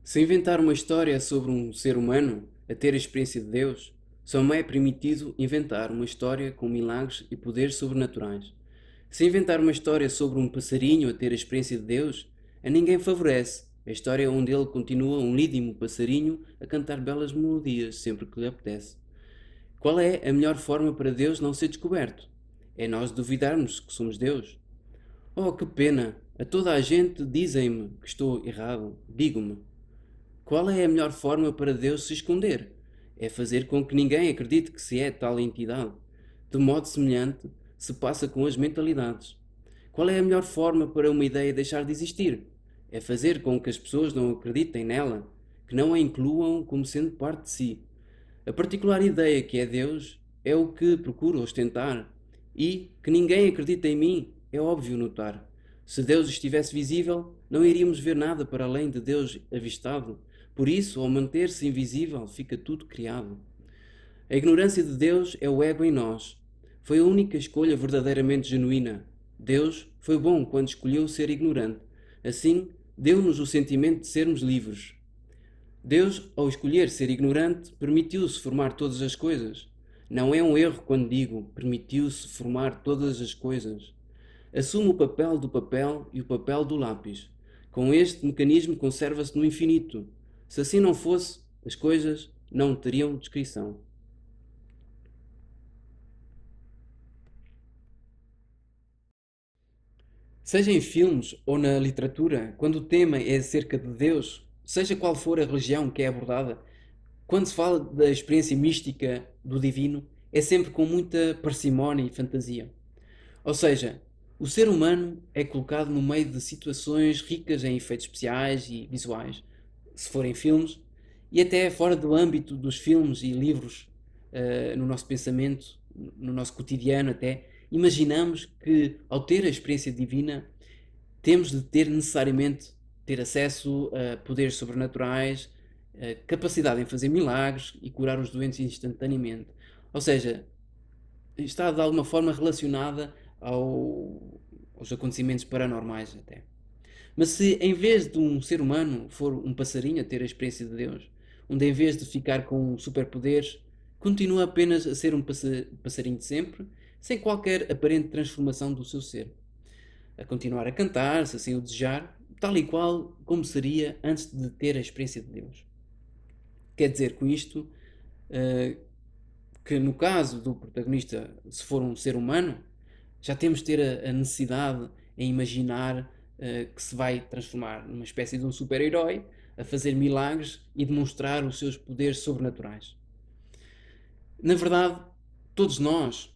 Se inventar uma história sobre um ser humano a ter a experiência de Deus, só me é permitido inventar uma história com milagres e poderes sobrenaturais. Se inventar uma história sobre um passarinho a ter a experiência de Deus, a ninguém favorece. A história onde ele continua um lídimo passarinho a cantar belas melodias sempre que lhe apetece. Qual é a melhor forma para Deus não ser descoberto? É nós duvidarmos que somos Deus. Oh, que pena! A toda a gente dizem-me que estou errado. Digo-me. Qual é a melhor forma para Deus se esconder? É fazer com que ninguém acredite que se é tal entidade. De modo semelhante, se passa com as mentalidades. Qual é a melhor forma para uma ideia deixar de existir? É fazer com que as pessoas não acreditem nela, que não a incluam como sendo parte de si. A particular ideia que é Deus é o que procuro ostentar, e que ninguém acredita em mim é óbvio notar. Se Deus estivesse visível, não iríamos ver nada para além de Deus avistado. Por isso, ao manter-se invisível, fica tudo criado. A ignorância de Deus é o ego em nós. Foi a única escolha verdadeiramente genuína. Deus foi bom quando escolheu ser ignorante. Assim, deu-nos o sentimento de sermos livres. Deus, ao escolher ser ignorante, permitiu-se formar todas as coisas. Não é um erro quando digo permitiu-se formar todas as coisas. Assume o papel do papel e o papel do lápis. Com este mecanismo conserva-se no infinito. Se assim não fosse, as coisas não teriam descrição. Seja em filmes ou na literatura, quando o tema é acerca de Deus, seja qual for a religião que é abordada, quando se fala da experiência mística do divino, é sempre com muita parcimónia e fantasia. Ou seja, o ser humano é colocado no meio de situações ricas em efeitos especiais e visuais, se forem filmes, e até fora do âmbito dos filmes e livros, no nosso pensamento, no nosso cotidiano até, imaginamos que ao ter a experiência divina temos de ter necessariamente ter acesso a poderes sobrenaturais, a capacidade em fazer milagres e curar os doentes instantaneamente. Ou seja, está de alguma forma relacionada aos acontecimentos paranormais até. Mas se em vez de um ser humano for um passarinho a ter a experiência de Deus, onde em vez de ficar com superpoderes, continua apenas a ser um passarinho de sempre, sem qualquer aparente transformação do seu ser, a continuar a cantar, se assim o desejar, tal e qual como seria antes de ter a experiência de Deus. Quer dizer com isto que no caso do protagonista, se for um ser humano, já temos de ter a necessidade em imaginar que se vai transformar numa espécie de um super-herói a fazer milagres e demonstrar os seus poderes sobrenaturais. Na verdade, todos nós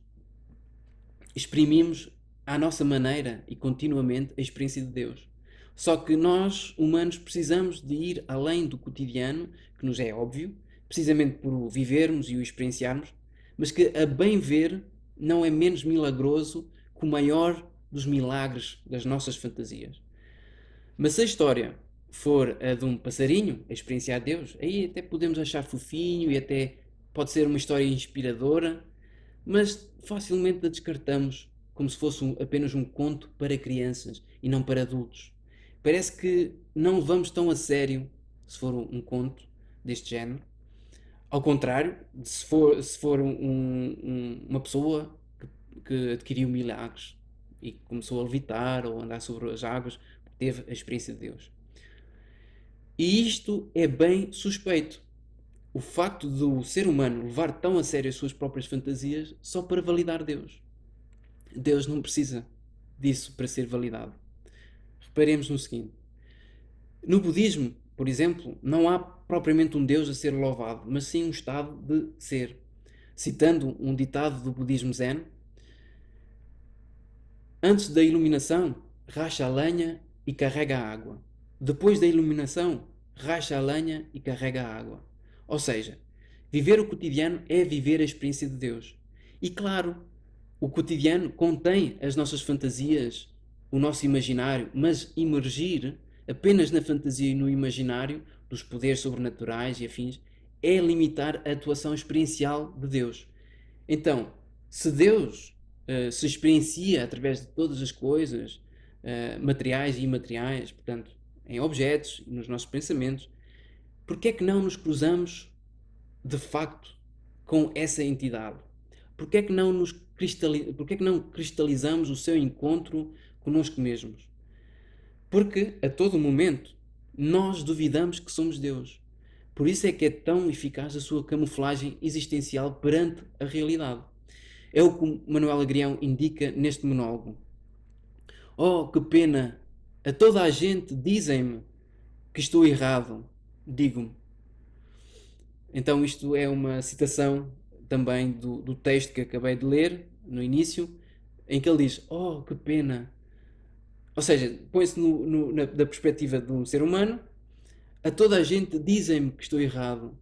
exprimimos à nossa maneira e continuamente a experiência de Deus. Só que nós, humanos, precisamos de ir além do cotidiano, que nos é óbvio, precisamente por o vivermos e o experienciarmos, mas que, a bem ver, não é menos milagroso que o maior dos milagres das nossas fantasias. Mas se a história for a de um passarinho a experienciar Deus, aí até podemos achar fofinho e até pode ser uma história inspiradora, mas facilmente a descartamos como se fosse apenas um conto para crianças e não para adultos. Parece que não levamos tão a sério se for um conto deste género. Ao contrário, se for uma pessoa que adquiriu milagres e começou a levitar ou a andar sobre as águas, teve a experiência de Deus. E isto é bem suspeito. O facto do ser humano levar tão a sério as suas próprias fantasias só para validar Deus. Deus não precisa disso para ser validado. Reparemos no seguinte: no budismo, por exemplo, não há propriamente um Deus a ser louvado, mas sim um estado de ser. Citando um ditado do budismo zen, antes da iluminação, racha a lenha e carrega a água. Depois da iluminação, racha a lenha e carrega a água. Ou seja, viver o cotidiano é viver a experiência de Deus. E claro, o cotidiano contém as nossas fantasias, o nosso imaginário, mas imergir apenas na fantasia e no imaginário dos poderes sobrenaturais e afins é limitar a atuação experiencial de Deus. Então, se Deus se experiencia através de todas as coisas, materiais e imateriais, portanto, em objetos e nos nossos pensamentos, Porque é que não nos cruzamos de facto com essa entidade? Porque é que não porque é que não cristalizamos o seu encontro connosco mesmos? Porque a todo momento nós duvidamos que somos Deus. Por isso é que é tão eficaz a sua camuflagem existencial perante a realidade. É o que Manuel Agrião indica neste monólogo. Oh, que pena! A toda a gente dizem-me que estou errado. Digo-me. Então isto é uma citação também do texto que acabei de ler, no início, em que ele diz, oh, que pena. Ou seja, põe-se da perspectiva de um ser humano, a toda a gente dizem-me que estou errado.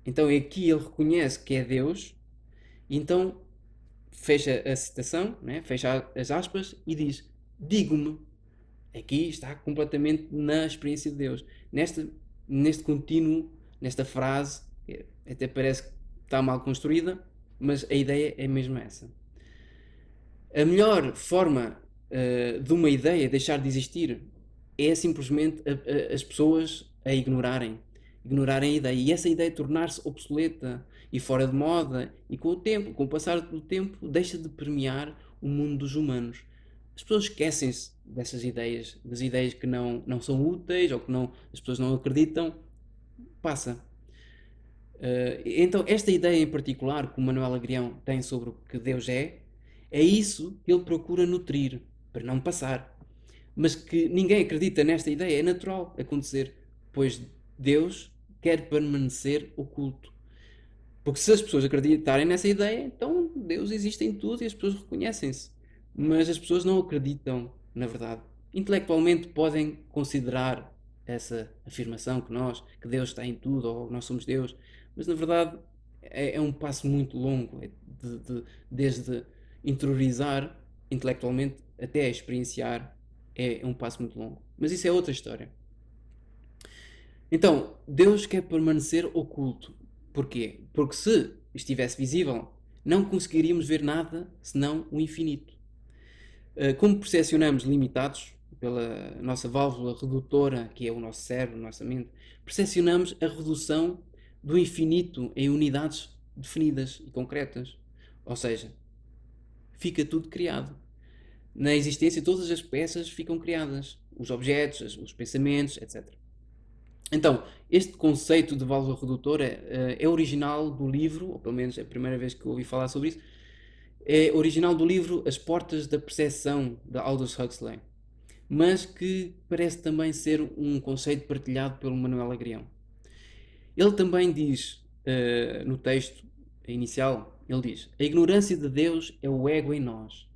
Então aqui ele reconhece que é Deus, e então fecha a citação, né? Fecha as aspas e diz, digo-me. Aqui está completamente na experiência de Deus. Neste contínuo, nesta frase, até parece que está mal construída, mas a ideia é mesmo essa. A melhor forma de uma ideia deixar de existir é simplesmente as pessoas a ignorarem a ideia, e essa ideia tornar-se obsoleta e fora de moda, e com o tempo, com o passar do tempo, deixa de permear o mundo dos humanos. As pessoas esquecem-se dessas ideias, das ideias que não são úteis ou que as pessoas não acreditam, passa. Então, esta ideia em particular que o Manuel Agrião tem sobre o que Deus é isso que ele procura nutrir, para não passar. Mas que ninguém acredita nesta ideia, é natural acontecer, pois Deus quer permanecer oculto. Porque se as pessoas acreditarem nessa ideia, então Deus existe em tudo e as pessoas reconhecem-se. Mas as pessoas não acreditam, na verdade. Intelectualmente podem considerar essa afirmação que Deus está em tudo, ou nós somos Deus, mas na verdade é um passo muito longo, desde interiorizar intelectualmente até experienciar, é um passo muito longo. Mas isso é outra história. Então, Deus quer permanecer oculto. Porquê? Porque se estivesse visível, não conseguiríamos ver nada senão o infinito. Como percepcionamos limitados pela nossa válvula redutora, que é o nosso cérebro, a nossa mente, percepcionamos a redução do infinito em unidades definidas e concretas. Ou seja, fica tudo criado. Na existência, todas as peças ficam criadas. Os objetos, os pensamentos, etc. Então, este conceito de válvula redutora é original do livro, ou pelo menos é a primeira vez que eu ouvi falar sobre isso, é original do livro As Portas da Percepção, de Aldous Huxley, mas que parece também ser um conceito partilhado pelo Manuel Agrião. Ele também diz, no texto inicial, ele diz, a ignorância de Deus é o ego em nós.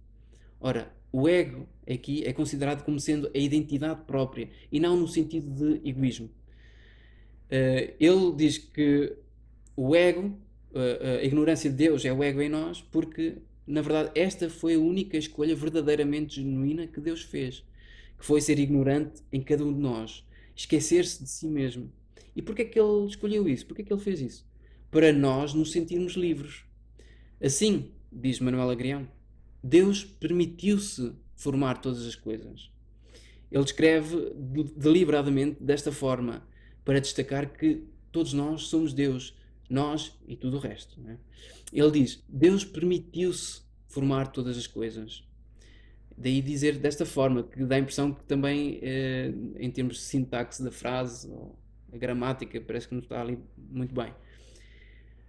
Ora, o ego aqui é considerado como sendo a identidade própria, e não no sentido de egoísmo. Ele diz que o ego, a ignorância de Deus é o ego em nós, porque na verdade esta foi a única escolha verdadeiramente genuína que Deus fez, que foi ser ignorante em cada um de nós, esquecer-se de si mesmo. E porquê é que ele escolheu isso? Porquê é que ele fez isso? Para nós nos sentirmos livres. Assim, diz Manuel Agrião, Deus permitiu-se formar todas as coisas. Ele escreve deliberadamente desta forma, para destacar que todos nós somos Deus, nós e tudo o resto. Não é? Ele diz, Deus permitiu-se formar todas as coisas. Daí dizer desta forma, que dá a impressão que também, em termos de sintaxe da frase, ou a gramática, parece que não está ali muito bem.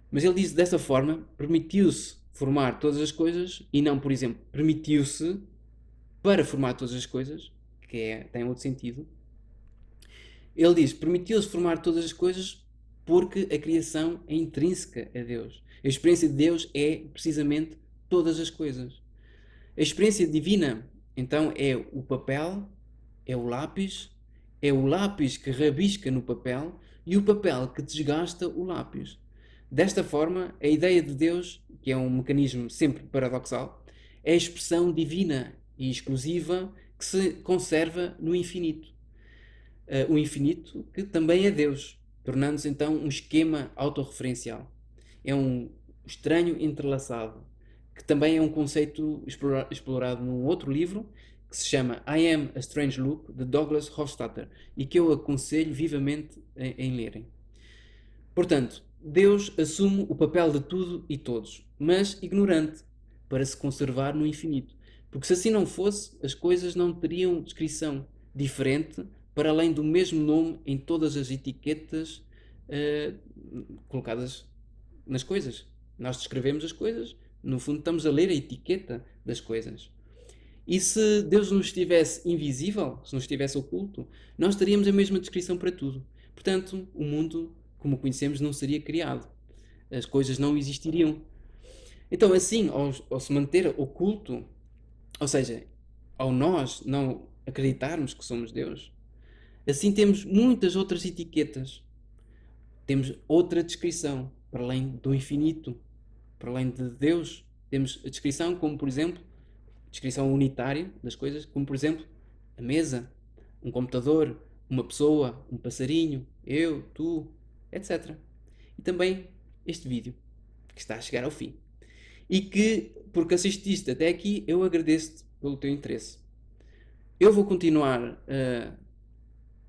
Mas ele diz desta forma, permitiu-se formar todas as coisas, e não, por exemplo, permitiu-se para formar todas as coisas, que tem outro sentido. Ele diz, permitiu-se formar todas as coisas porque a criação é intrínseca a Deus. A experiência de Deus é precisamente todas as coisas. A experiência divina, então, é é o lápis que rabisca no papel e o papel que desgasta o lápis. Desta forma, a ideia de Deus, que é um mecanismo sempre paradoxal, é a expressão divina e exclusiva que se conserva no infinito. O infinito que também é Deus, tornando-se então um esquema autorreferencial. É um estranho entrelaçado, que também é um conceito explorado num outro livro que se chama I Am a Strange Loop, de Douglas Hofstadter, e que eu aconselho vivamente em lerem. Portanto, Deus assume o papel de tudo e todos, mas ignorante, para se conservar no infinito. Porque se assim não fosse, as coisas não teriam descrição diferente, para além do mesmo nome em todas as etiquetas eh, colocadas nas coisas. Nós descrevemos as coisas, no fundo estamos a ler a etiqueta das coisas. E se Deus não estivesse invisível, se não estivesse oculto, nós teríamos a mesma descrição para tudo. Portanto, o mundo, como o conhecemos, não seria criado. As coisas não existiriam. Então, assim, ao se manter oculto, ou seja, ao nós não acreditarmos que somos Deus, assim temos muitas outras etiquetas. Temos outra descrição, para além do infinito, para além de Deus. Temos a descrição como, por exemplo, descrição unitária das coisas, como por exemplo a mesa, um computador, uma pessoa, um passarinho, eu, tu, etc. E também este vídeo, que está a chegar ao fim. E que, porque assististe até aqui, eu agradeço-te pelo teu interesse. Eu vou continuar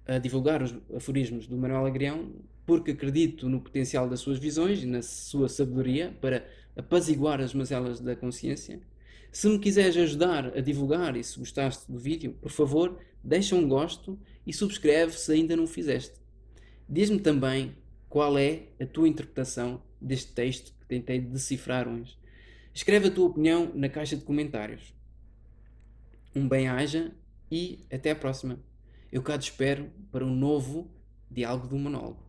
a divulgar os aforismos do Manuel Agrião porque acredito no potencial das suas visões e na sua sabedoria para apaziguar as mazelas da consciência. Se me quiseres ajudar a divulgar e se gostaste do vídeo, por favor, deixa um gosto e subscreve se ainda não o fizeste. Diz-me também qual é a tua interpretação deste texto que tentei decifrar hoje. Escreve a tua opinião na caixa de comentários. Um bem-aja e até à próxima. Eu cá te espero para um novo Diálogo do Monólogo.